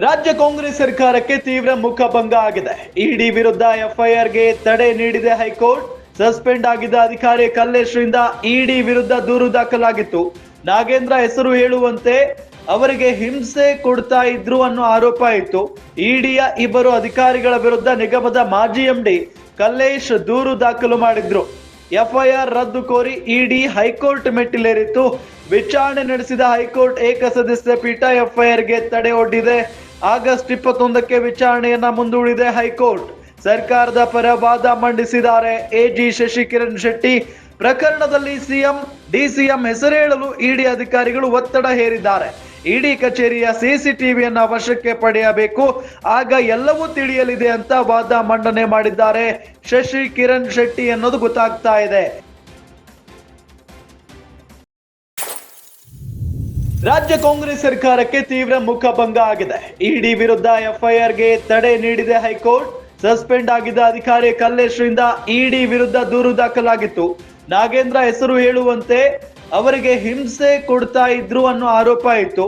ರಾಜ್ಯ ಕಾಂಗ್ರೆಸ್ ಸರ್ಕಾರಕ್ಕೆ ತೀವ್ರ ಮುಖಭಂಗ ಆಗಿದೆ. ಇಡಿ ವಿರುದ್ಧ ಎಫ್ಐಆರ್ಗೆ ತಡೆ ನೀಡಿದೆ ಹೈಕೋರ್ಟ್. ಸಸ್ಪೆಂಡ್ ಆಗಿದ್ದ ಅಧಿಕಾರಿ ಕಲ್ಲೇಶ್ರಿಂದ ಇಡಿ ವಿರುದ್ಧ ದೂರು ದಾಖಲಾಗಿತ್ತು. ನಾಗೇಂದ್ರ ಹೆಸರು ಹೇಳುವಂತೆ ಅವರಿಗೆ ಹಿಂಸೆ ಕೊಡ್ತಾ ಇದ್ರು ಅನ್ನೋ ಆರೋಪ ಇತ್ತು. ಇಡಿಯ ಇಬ್ಬರು ಅಧಿಕಾರಿಗಳ ವಿರುದ್ಧ ನಿಗಮದ ಮಾಜಿ ಎಂಡಿ ಕಲ್ಲೇಶ್ ದೂರು ದಾಖಲು ಮಾಡಿದ್ರು. ಎಫ್ಐಆರ್ ರದ್ದು ಕೋರಿ ಇಡಿ ಹೈಕೋರ್ಟ್ ಮೆಟ್ಟಿಲೇರಿತ್ತು. ವಿಚಾರಣೆ ನಡೆಸಿದ ಹೈಕೋರ್ಟ್ ಏಕಸದಸ್ಯ ಪೀಠ ಎಫ್ಐಆರ್ಗೆ ತಡೆ ಒಡ್ಡಿದೆ. ಆಗಸ್ಟ್ 21ಕ್ಕೆ ವಿಚಾರಣೆಯನ್ನ ಮುಂದೂಡಿದೆ ಹೈಕೋರ್ಟ್. ಸರ್ಕಾರದ ಪರ ವಾದ ಮಂಡಿಸಿದ್ದಾರೆ ಎಜಿ ಶಶಿಕಿರಣ್ ಶೆಟ್ಟಿ. ಪ್ರಕರಣದಲ್ಲಿ ಸಿಎಂ ಡಿಸಿಎಂ ಹೆಸರೇಳಲು ಇಡಿ ಅಧಿಕಾರಿಗಳು ಒತ್ತಡ ಹೇರಿದ್ದಾರೆ. ಇಡಿ ಕಚೇರಿಯ ಸಿಸಿಟಿವಿಯನ್ನ ವಶಕ್ಕೆ ಪಡೆಯಬೇಕು, ಆಗ ಎಲ್ಲವೂ ತಿಳಿಯಲಿದೆ ಅಂತ ವಾದ ಮಂಡನೆ ಮಾಡಿದ್ದಾರೆ ಶಶಿಕಿರಣ್ ಶೆಟ್ಟಿ ಅನ್ನೋದು ಗೊತ್ತಾಗ್ತಾ ಇದೆ. ರಾಜ್ಯ ಕಾಂಗ್ರೆಸ್ ಸರ್ಕಾರಕ್ಕೆ ತೀವ್ರ ಮುಖಭಂಗ ಆಗಿದೆ. ಇಡಿ ವಿರುದ್ಧ ಎಫ್ಐಆರ್ಗೆ ತಡೆ ನೀಡಿದೆ ಹೈಕೋರ್ಟ್. ಸಸ್ಪೆಂಡ್ ಆಗಿದ್ದ ಅಧಿಕಾರಿ ಕಲ್ಲೇಶ್ರಿಂದ ಇಡಿ ವಿರುದ್ಧ ದೂರು ದಾಖಲಾಗಿತ್ತು. ನಾಗೇಂದ್ರ ಹೆಸರು ಹೇಳುವಂತೆ ಅವರಿಗೆ ಹಿಂಸೆ ಕೊಡ್ತಾ ಇದ್ರು ಅನ್ನೋ ಆರೋಪ ಇತ್ತು.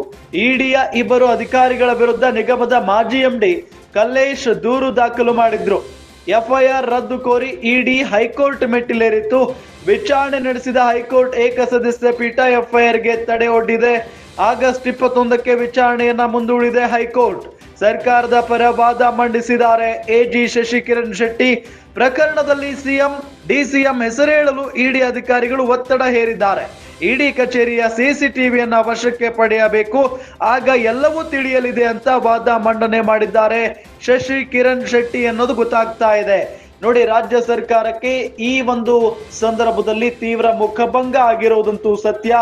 ಇಡಿಯ ಇಬ್ಬರು ಅಧಿಕಾರಿಗಳ ವಿರುದ್ಧ ನಿಗಮದ ಮಾಜಿ ಎಂಡಿ ಕಲ್ಲೇಶ್ ದೂರು ದಾಖಲು ಮಾಡಿದ್ರು. ಎಫ್ಐಆರ್ ರದ್ದು ಕೋರಿ ಇಡಿ ಹೈಕೋರ್ಟ್ ಮೆಟ್ಟಿಲೇರಿತ್ತು. ವಿಚಾರಣೆ ನಡೆಸಿದ ಹೈಕೋರ್ಟ್ ಏಕಸದಸ್ಯ ಪೀಠ ಎಫ್ಐಆರ್ಗೆ ತಡೆ ಒಡ್ಡಿದೆ. ಆಗಸ್ಟ್ 21ಕ್ಕೆ ವಿಚಾರಣೆಯನ್ನ ಮುಂದೂಡಿದೆ ಹೈಕೋರ್ಟ್. ಸರ್ಕಾರದ ಪರ ವಾದ ಮಂಡಿಸಿದ್ದಾರೆ ಎಜಿ ಶಶಿಕಿರಣ್ ಶೆಟ್ಟಿ. ಪ್ರಕರಣದಲ್ಲಿ ಸಿಎಂ ಡಿಸಿಎಂ ಹೆಸರೇಳಲು ಇಡಿ ಅಧಿಕಾರಿಗಳು ಒತ್ತಡ ಹೇರಿದ್ದಾರೆ. ಇಡಿ ಕಚೇರಿಯ ಸಿಸಿಟಿವಿಯನ್ನ ವಶಕ್ಕೆ ಪಡೆಯಬೇಕು, ಆಗ ಎಲ್ಲವೂ ತಿಳಿಯಲಿದೆ ಅಂತ ವಾದ ಮಂಡನೆ ಮಾಡಿದ್ದಾರೆ ಶಶಿಕಿರಣ್ ಶೆಟ್ಟಿ ಅನ್ನೋದು ಗೊತ್ತಾಗ್ತಾ ಇದೆ. ನೋಡಿ, ರಾಜ್ಯ ಸರ್ಕಾರಕ್ಕೆ ಈ ಒಂದು ಸಂದರ್ಭದಲ್ಲಿ ತೀವ್ರ ಮುಖಭಂಗ ಆಗಿರುವುದಂತೂ ಸತ್ಯ.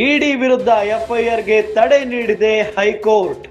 ಇಡಿ ವಿರುದ್ಧ ಎಫ್ಐಆರ್ಗೆ ತಡೆ ನೀಡಿದೆ ಹೈಕೋರ್ಟ್.